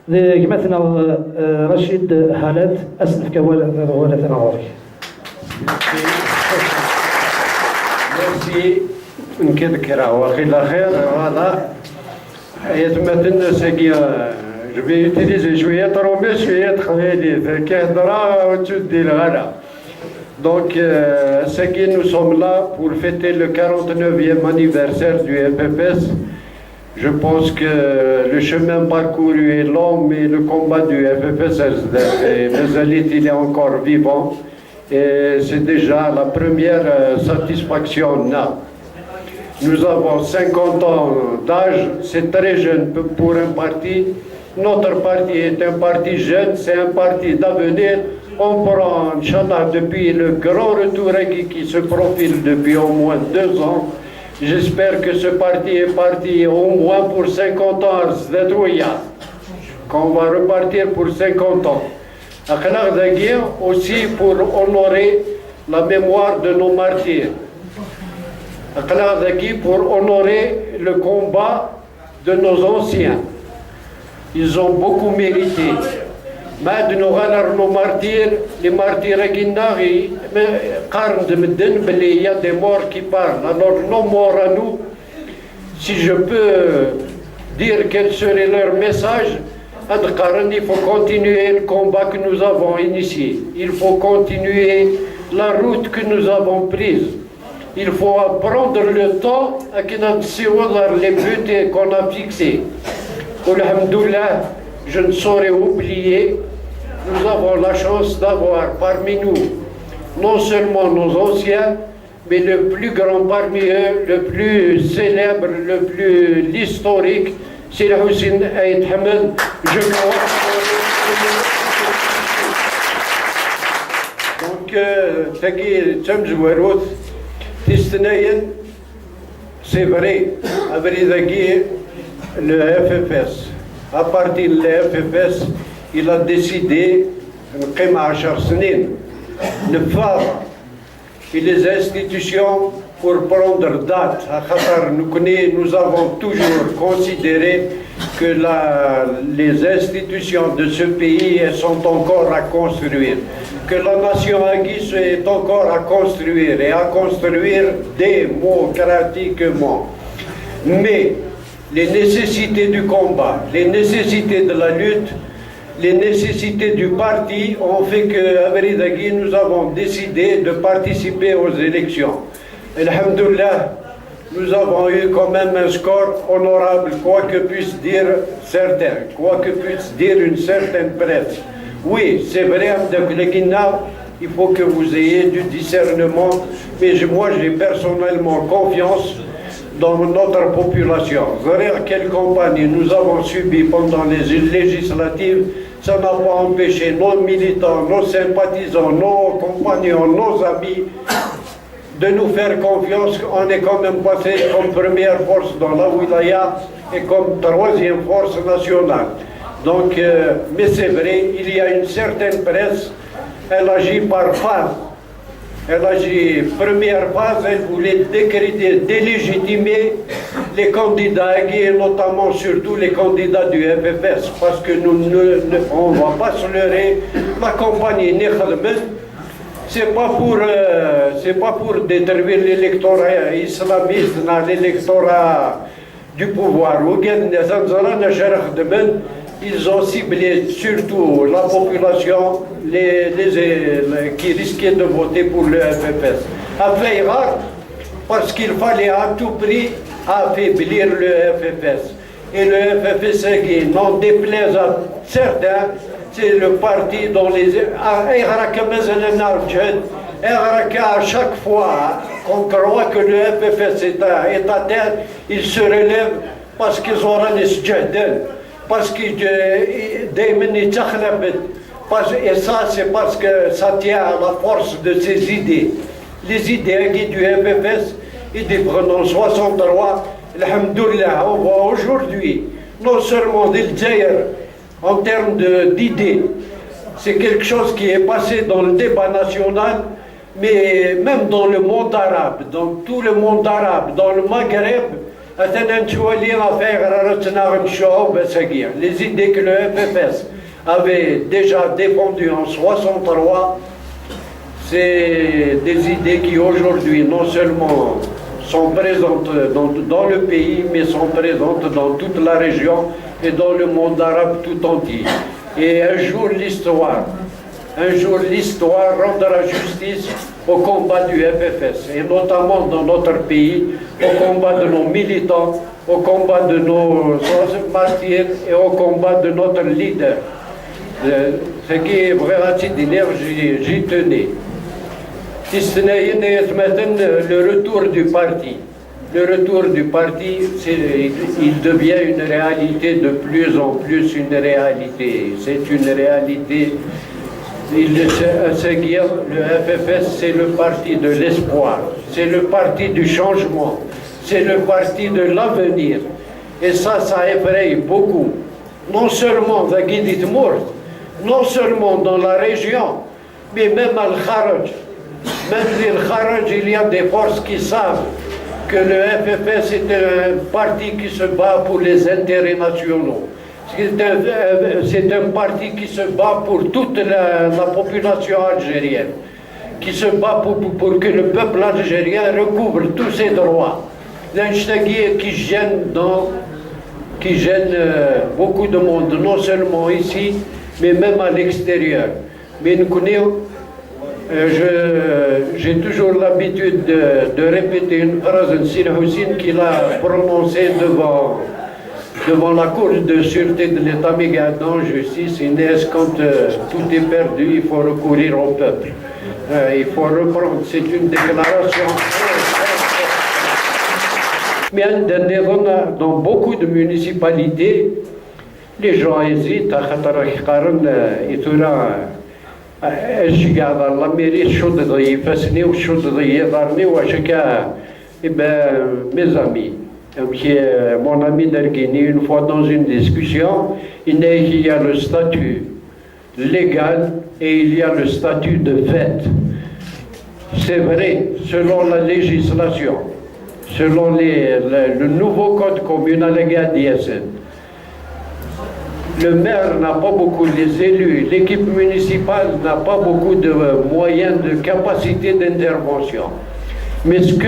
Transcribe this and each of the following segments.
جماعتنا رشيد هالات أسلف كوالة نعوري. Merci. نكذكر واخي الخير هذا يتمثلنا ساقيا. Je vais utiliser شوية رومي شوية خوالي كهضرة وتشدي الغلا. Donc, nous sommes là pour fêter le 49e anniversaire du FFS. Je pense que le chemin parcouru est long, mais le combat du FFS, il est encore vivant. Et c'est déjà la première satisfaction là. Nous avons 50 ans d'âge, c'est très jeune pour un parti. Notre parti est un parti jeune, c'est un parti d'avenir. On prend, Inch'Allah, depuis le grand retour qui se profile depuis au moins 2 ans. J'espère que ce parti est parti au moins pour 50 ans, qu'on va repartir pour 50 ans. Aussi pour honorer la mémoire de nos martyrs. Pour honorer le combat de nos anciens. Ils ont beaucoup mérité. Mais nos martyrs, les martyrs il y a des morts qui parlent. Alors nos morts à nous, si je peux dire quel serait leur message, il faut continuer le combat que nous avons initié. Il faut continuer la route que nous avons prise. Il faut prendre le temps à les buts qu'on a fixés. Alhamdoulilah, je ne saurais oublier. Nous avons la chance d'avoir parmi nous non seulement nos anciens, mais le plus grand parmi eux, le plus célèbre, le plus historique, c'est le Hussein Aïd Hamad. Je crois. Donc, c'est vrai, le FFS, à partir de FFS, il a décidé, le phare et les institutions pour prendre date. Nous avons toujours considéré que les institutions de ce pays sont encore à construire, que la nation aguise est encore à construire et à construire démocratiquement. Mais les nécessités du combat, les nécessités de la lutte, les nécessités du parti ont fait qu'à Veridagui, nous avons décidé de participer aux élections. Alhamdoulilah, nous avons eu quand même un score honorable, quoi que puisse dire certains, quoi que puisse dire une certaine presse. Oui, c'est vrai, il faut que vous ayez du discernement, mais moi j'ai personnellement confiance dans notre population. Voilà quelle campagne nous avons subi pendant les législatives, ça n'a pas empêché nos militants, nos sympathisants, nos compagnons, nos amis de nous faire confiance. On est quand même passé comme première force dans la wilaya et comme troisième force nationale. Donc, mais c'est vrai, il y a une certaine presse, elle agit par phase. Elle agit, première phase, elle voulait délégitimer les candidats, et notamment surtout les candidats du FFS, parce que on ne va pas se leurrer, la campagne c'est pas pour détruire l'électorat islamiste, l'électorat du pouvoir. Ils ont ciblé surtout la population qui risquait de voter pour le FFS. Après, parce qu'il fallait à tout prix affaiblir le FFS. Et le FFS, n'en déplaise à certains, c'est le parti dont à chaque fois qu'on croit que le FFS est à terre, il se relève parce qu'ils auront les sujets. Parce que et ça c'est parce que ça tient à la force de ses idées. Les idées du FFS, ils devront 63, alhamdoulilah, on voit aujourd'hui, non seulement des Djaïr, en termes d'idées, c'est quelque chose qui est passé dans le débat national, mais même dans le monde arabe, dans tout le monde arabe, dans le Maghreb, Les idées que le FFS avait déjà défendues en 63, c'est des idées qui aujourd'hui non seulement sont présentes dans le pays, mais sont présentes dans toute la région et dans le monde arabe tout entier. Et un jour l'histoire rendra justice au combat du FFS, et notamment dans notre pays, au combat de nos militants, au combat de nos martyrs et au combat de notre leader. Ce qui est vraiment d'énergie, j'y tenais. Le retour du parti. Le retour du parti, il devient une réalité de plus en plus une réalité. C'est une réalité. Le FFS, c'est le parti de l'espoir, c'est le parti du changement, c'est le parti de l'avenir. Et ça effraie beaucoup. Non seulement dans Guidit Mourt, non seulement dans la région, mais même à Al-Kharaj. Même à Al-Kharaj, il y a des forces qui savent que le FFS est un parti qui se bat pour les intérêts nationaux. C'est un parti qui se bat pour toute la population algérienne, qui se bat pour que le peuple algérien recouvre tous ses droits. Qui gêne beaucoup de monde, non seulement ici, mais même à l'extérieur. Mais nous connaissons, j'ai toujours l'habitude de répéter une phrase de Sir Hussein qu'il a prononcée devant la Cour de sûreté de l'État mégadant justice. Inès, quand tout est perdu, il faut recourir au peuple. Il faut reprendre. C'est une déclaration. Mais dans beaucoup de municipalités, les gens hésitent à la mairie mes amis. Mon ami Derguini, une fois dans une discussion, il y a le statut légal et il y a le statut de fait. C'est vrai, selon la législation, selon le nouveau code communal d'ISN, le maire n'a pas beaucoup, les élus, l'équipe municipale n'a pas beaucoup de moyens, de capacité d'intervention. Mais ce que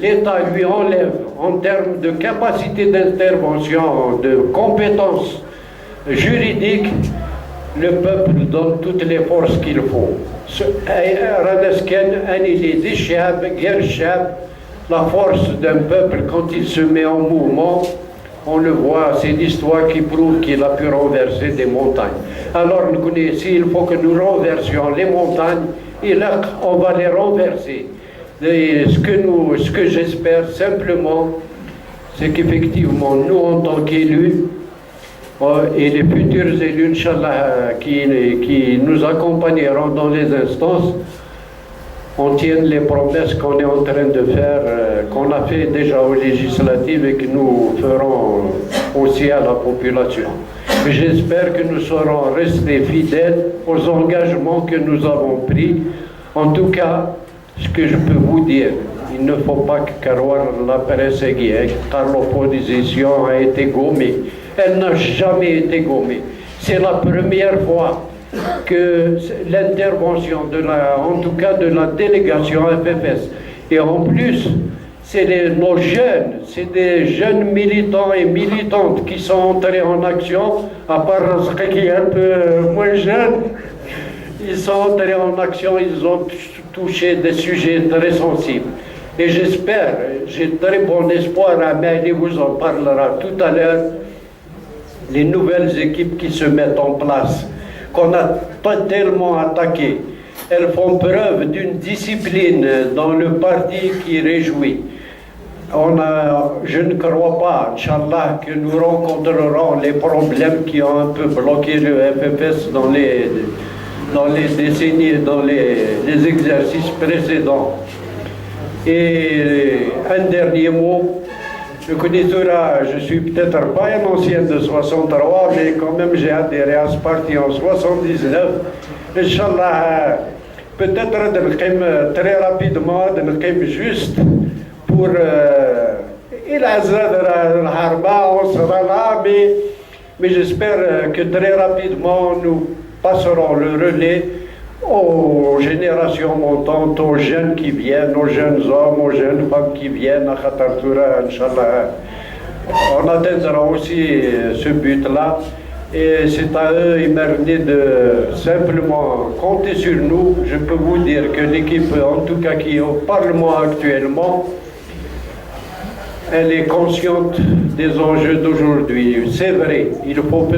l'État lui enlève en termes de capacité d'intervention, de compétences juridiques, le peuple donne toutes les forces qu'il faut. La force d'un peuple quand il se met en mouvement, on le voit, c'est l'histoire qui prouve qu'il a pu renverser des montagnes. Alors nous connaissons, il faut que nous renversions les montagnes, et là on va les renverser. Et ce que j'espère simplement, c'est qu'effectivement, nous en tant qu'élus, et les futurs élus, Inch'Allah, qui nous accompagneront dans les instances, on tienne les promesses qu'on est en train de faire, qu'on a fait déjà aux législatives et que nous ferons aussi à la population. J'espère que nous serons restés fidèles aux engagements que nous avons pris. En tout cas, ce que je peux vous dire, il ne faut pas que Karouar la presse car l'opposition a été gommée. Elle n'a jamais été gommée. C'est la première fois que l'intervention en tout cas de la délégation FFS, et en plus, c'est nos jeunes, c'est des jeunes militants et militantes qui sont entrés en action, à part Razqa qui est un peu moins jeune, ils sont entrés en action, ils ont touché des sujets très sensibles. Et j'espère, j'ai très bon espoir, Amélie vous en parlera tout à l'heure, les nouvelles équipes qui se mettent en place, qu'on a tellement attaquées, elles font preuve d'une discipline dans le parti qui réjouit. Je ne crois pas, Inch'Allah, que nous rencontrerons les problèmes qui ont un peu bloqué le FFS dans les décennies, dans les exercices précédents. Et un dernier mot, je suis peut-être pas un ancien de 63, mais quand même j'ai adhéré à ce parti en 79. Inch'Allah, peut-être très rapidement, juste pour on sera là, mais j'espère que très rapidement nous passerons le relais aux générations montantes, aux jeunes qui viennent, aux jeunes hommes, aux jeunes femmes qui viennent à Khatartoura, Inch'Allah. On atteindra aussi ce but-là. Et c'est à eux, Imerni, de simplement compter sur nous. Je peux vous dire que l'équipe, en tout cas qui est au Parlement actuellement, elle est consciente des enjeux d'aujourd'hui. C'est vrai, il faut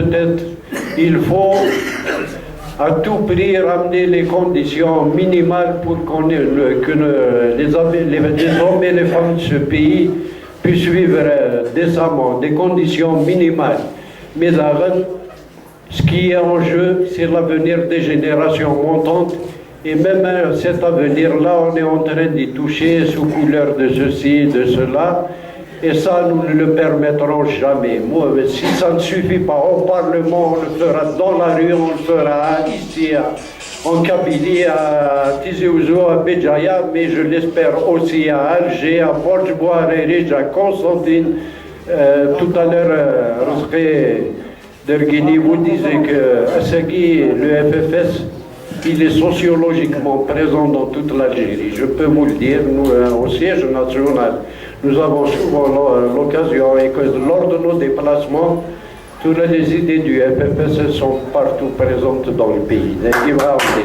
à tout prix ramener les conditions minimales pour que les hommes et les femmes de ce pays puissent vivre décemment, des conditions minimales. Mais ce qui est en jeu, c'est l'avenir des générations montantes. Et même cet avenir-là, on est en train d'y toucher sous couleur de ceci, de cela. Et ça, nous ne le permettrons jamais. Moi, si ça ne suffit pas au Parlement, on le fera dans la rue, on le fera ici, en Kabylie, à Tizi Ouzou, à Béjaïa, mais je l'espère aussi à Alger, à Borj-Bois, à Constantine. Tout à l'heure, Rizqi Derghini vous disait que Assagui, le FFS, il est sociologiquement présent dans toute l'Algérie. Je peux vous le dire, nous, au siège national, nous avons souvent l'occasion et que lors de nos déplacements, toutes les idées du FFS sont partout présentes dans le pays. Merci.